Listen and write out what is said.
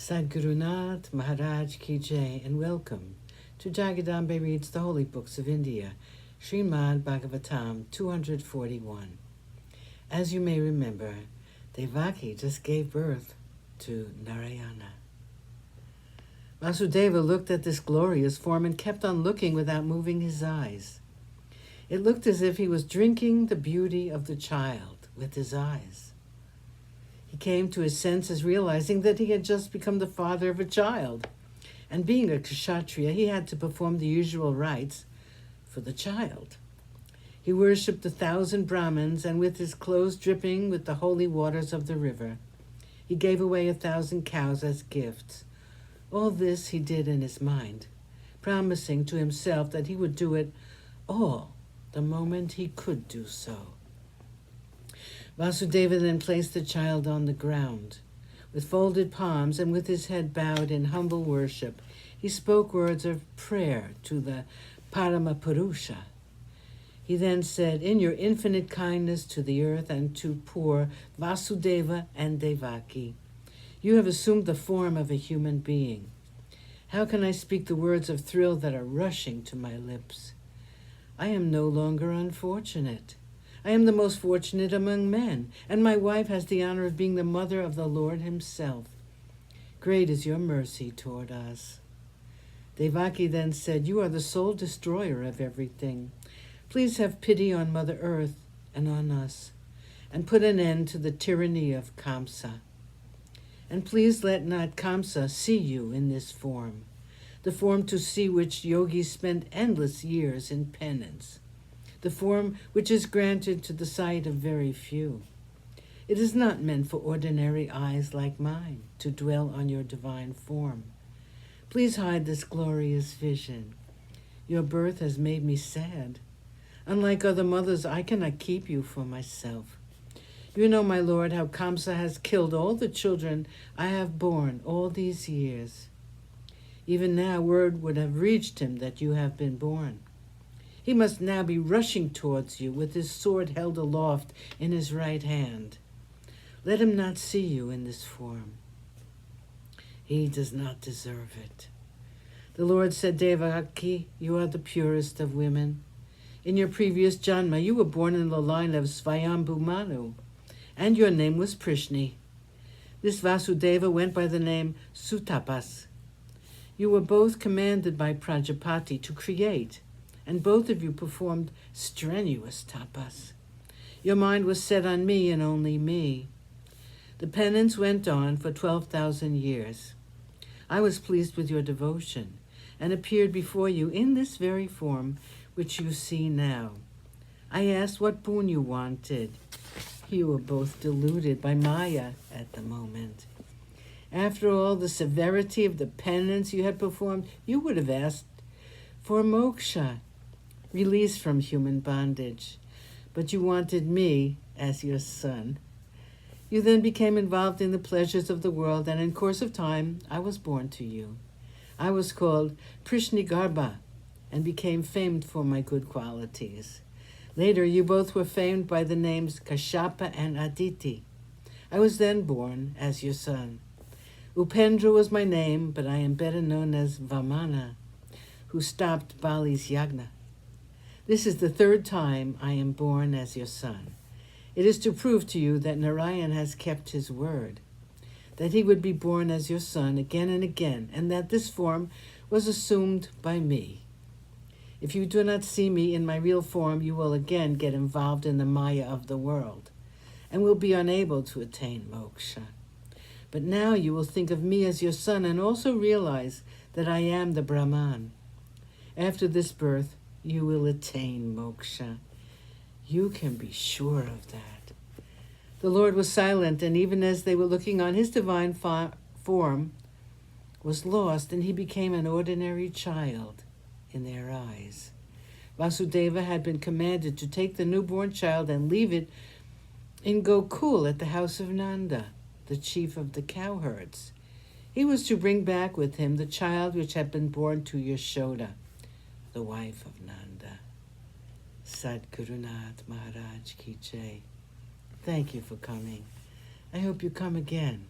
Sadgurunath Maharaj Ki Jai, and welcome to Jagadambe Reads the Holy Books of India, ShrimadBhagavatam241. As you may remember, Devaki just gave birth to Narayana. Vasudeva looked at this glorious form and kept on looking without moving his eyes. It looked as if he was drinking the beauty of the child with his eyes. He came to his senses, realizing that he had just become the father of a child. And being a kshatriya, he had to perform the usual rites for the child. He worshipped 1,000 Brahmins, and with his clothes dripping with the holy waters of the river, he gave away 1,000 cows as gifts. All this he did in his mind, promising to himself that he would do it all the moment he could do so. Vasudeva then placed the child on the ground. With folded palms and with his head bowed in humble worship, he spoke words of prayer to the Paramapurusha. He then said, "In your infinite kindness to the earth and to poor Vasudeva and Devaki, you have assumed the form of a human being. How can I speak the words of thrill that are rushing to my lips? I am no longer unfortunate. I am the most fortunate among men, and my wife has the honor of being the mother of the Lord himself. Great is your mercy toward us." Devaki then said, "You are the sole destroyer of everything. Please have pity on Mother Earth and on us, and put an end to the tyranny of Kamsa. And please let not Kamsa see you in this form, the form to see which yogis spend endless years in penance, the form which is granted to the sight of very few. It is not meant for ordinary eyes like mine to dwell on your divine form. Please hide this glorious vision. Your birth has made me sad. Unlike other mothers, I cannot keep you for myself. You know, my Lord, how Kamsa has killed all the children I have borne all these years. Even now word would have reached him that you have been born. He must now be rushing towards you with his sword held aloft in his right hand. Let him not see you in this form. He does not deserve it." The Lord said, "Devaki, you are the purest of women. In your previous janma, you were born in the line of Svayambhu Manu, and your name was Prishni. This Vasudeva went by the name Sutapas. You were both commanded by Prajapati to create, and both of you performed strenuous tapas. Your mind was set on me and only me. The penance went on for 12,000 years. I was pleased with your devotion and appeared before you in this very form which you see now. I asked what boon you wanted. You were both deluded by Maya at the moment. After all the severity of the penance you had performed, you would have asked for moksha, release from human bondage, but you wanted me as your son. You then became involved in the pleasures of the world, and in course of time, I was born to you. I was called Prishnigarbha and became famed for my good qualities. Later, you both were famed by the names Kashyapa and Aditi. I was then born as your son. Upendra was my name, but I am better known as Vamana, who stopped Bali's yagna. This is the 3rd time I am born as your son. It is to prove to you that Narayan has kept his word, that he would be born as your son again and again, and that this form was assumed by me. If you do not see me in my real form, you will again get involved in the maya of the world, and will be unable to attain moksha. But now you will think of me as your son and also realize that I am the Brahman. After this birth, you will attain moksha. You can be sure of that." The Lord was silent, and even as they were looking on, his divine form was lost, and he became an ordinary child in their eyes. Vasudeva had been commanded to take the newborn child and leave it in Gokul at the house of Nanda, the chief of the cowherds. He was to bring back with him the child which had been born to Yashoda, the wife of Nanda. Sadgurunath Maharaj Ki Jai. Thank you for coming. I hope you come again.